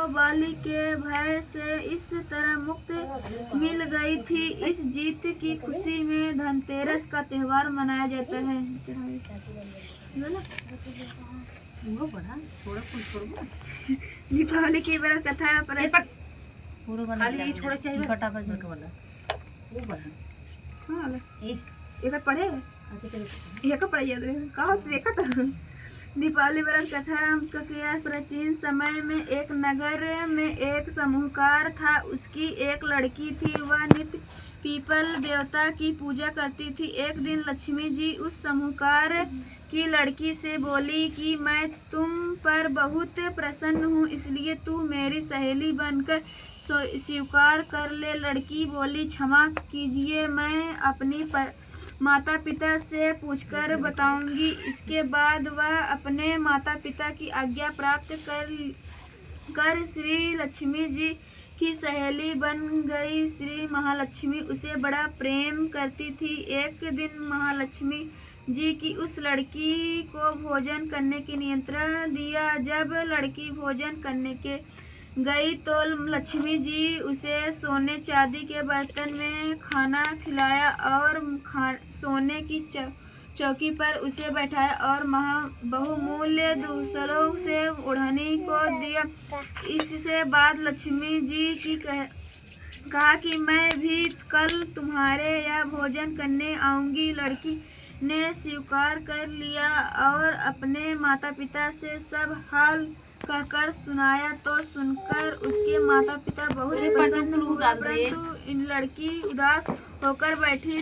बाली के भय से इस तरह मुक्ति मिल गई थी। इस जीत की खुशी में धनतेरस का त्योहार मनाया जाता है। दीपावली की बड़ा कथा पर पढ़े दीपावली व्रत कथा प्राचीन समय में एक नगर में एक समूहकार था। उसकी एक लड़की थी। वह नित्य पीपल देवता की पूजा करती थी। एक दिन लक्ष्मी जी उस समूहकार की लड़की से बोली कि मैं तुम पर बहुत प्रसन्न हूँ, इसलिए तू मेरी सहेली बनकर स्वीकार कर ले। लड़की बोली, क्षमा कीजिए, मैं अपनी माता पिता से पूछकर बताऊंगी। इसके बाद वह अपने माता पिता की आज्ञा प्राप्त कर श्री लक्ष्मी जी की सहेली बन गई। श्री महालक्ष्मी उसे बड़ा प्रेम करती थी। एक दिन महालक्ष्मी जी की उस लड़की को भोजन करने की निमंत्रण दिया। जब लड़की भोजन करने के गई तो लक्ष्मी जी उसे सोने चांदी के बर्तन में खाना खिलाया और सोने की चौकी पर उसे बैठाया और बहुमूल्य दूसरों से ओढ़नी को दिया। इससे बाद लक्ष्मी जी की कहा कि मैं भी कल तुम्हारे यहाँ भोजन करने आऊंगी। लड़की ने स्वीकार कर लिया और अपने माता पिता से सब हाल कहकर सुनाया। तो सुनकर उसके माता पिता बहुत प्रसन्न हुए, परंतु इन लड़की उदास होकर बैठी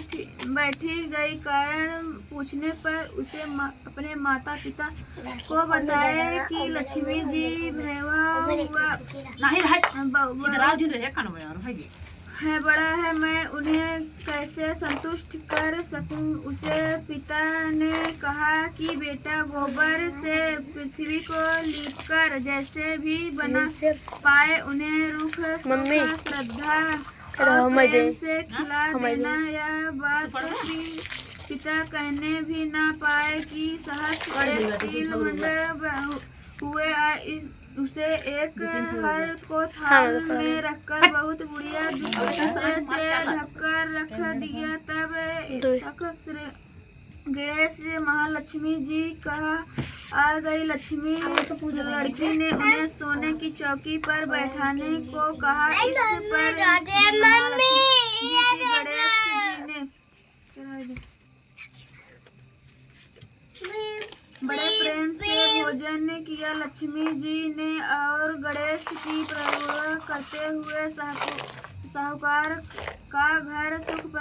गई। कारण पूछने पर उसे अपने माता पिता को बताया कि लक्ष्मी जी है बड़ा है, मैं उन्हें कैसे संतुष्ट कर सकूं। उसे पिता ने कहा कि बेटा, गोबर से पृथ्वी को लीपकर जैसे भी बना पाए उन्हें रुख श्रद्धा और प्रेम से खिला देना। यह बात पिता कहने भी ना पाए कि सहस्त्र हुए। उसे एक हर को थाल में रखकर बहुत बढ़िया दूसरे से ढककर रख दिया। तब गणेश महालक्ष्मी जी कहा आ गई। लक्ष्मी लड़की ने उन्हें सोने की चौकी पर बैठाने को कहा। इस पर गणेश जी ने बड़े प्रेम से भोजन किया। लक्ष्मी जी ने और गणेश की प्रभुता करते हुए साहूकार का घर सुख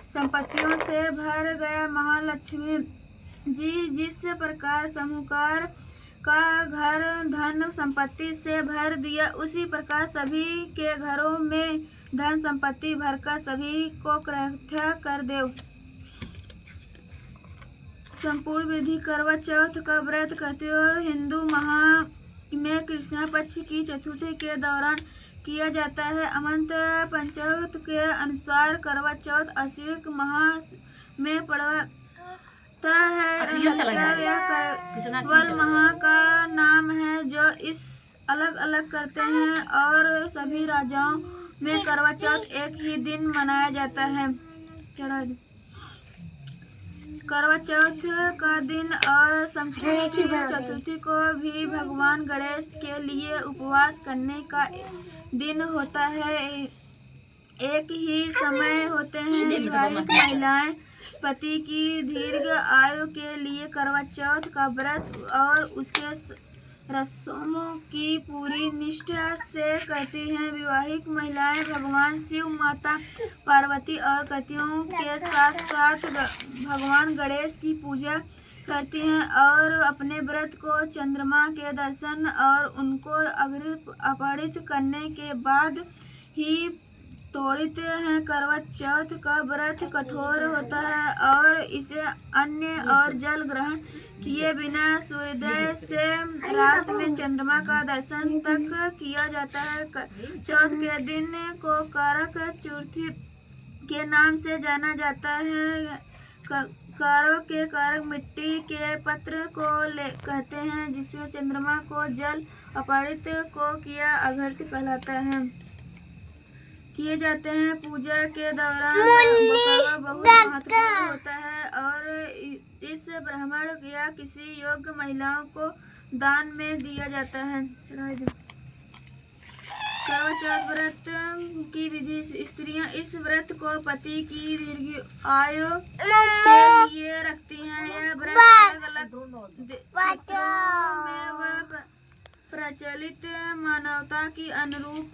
संपत्तियों से भर गया। महालक्ष्मी जी जिस प्रकार साहूकार का घर धन संपत्ति से भर दिया, उसी प्रकार सभी के घरों में धन संपत्ति भरकर सभी को इकट्ठा कर दो। संपूर्ण विधि करवा चौथ का व्रत करते हुए हिंदू माह में कृष्ण पक्ष की चतुर्थी के दौरान किया जाता है। अमंत पंचांग के अनुसार करवा चौथ अश्विक माह में पड़ता है। केवल माह का नाम है जो इस अलग अलग करते हैं और सभी राज्यों में करवा चौथ एक ही दिन मनाया जाता है। करवा चौथ का दिन और संपूर्ण चतुर्थी को भी भगवान गणेश के लिए उपवास करने का दिन होता है। एक ही समय होते हैं। विवाहित महिलाएं पति की दीर्घ आयु के लिए करवा चौथ का व्रत और उसके रस्मों की पूरी निष्ठा से करती हैं। विवाहित महिलाएं भगवान शिव, माता पार्वती और पतियों के साथ साथ भगवान गणेश की पूजा करती हैं और अपने व्रत को चंद्रमा के दर्शन और उनको अर्पित करने के बाद ही तोड़ते हैं। करवा चौथ का व्रत कठोर होता है और इसे अन्न और जल ग्रहण किए बिना सूर्योदय से रात में चंद्रमा का दर्शन तक किया जाता है। चौथ के दिन को करक चतुर्थी के नाम से जाना जाता है। कारों के कारक मिट्टी के पत्र को कहते हैं जिसमें चंद्रमा को जल अपहृत को किया अघृत कहलाता है किए जाते हैं। पूजा के दौरान करवा बहुत महत्वपूर्ण होता है और इस ब्राह्मण या किसी योग्य महिलाओं को दान में दिया जाता है। करवा चौथ व्रत की विधि। स्त्रियां इस व्रत को पति की दीर्घ आयु के लिए रखती हैं। यह व्रत अलग अलग क्षेत्रों में व प्रचलित मान्यता के अनुरूप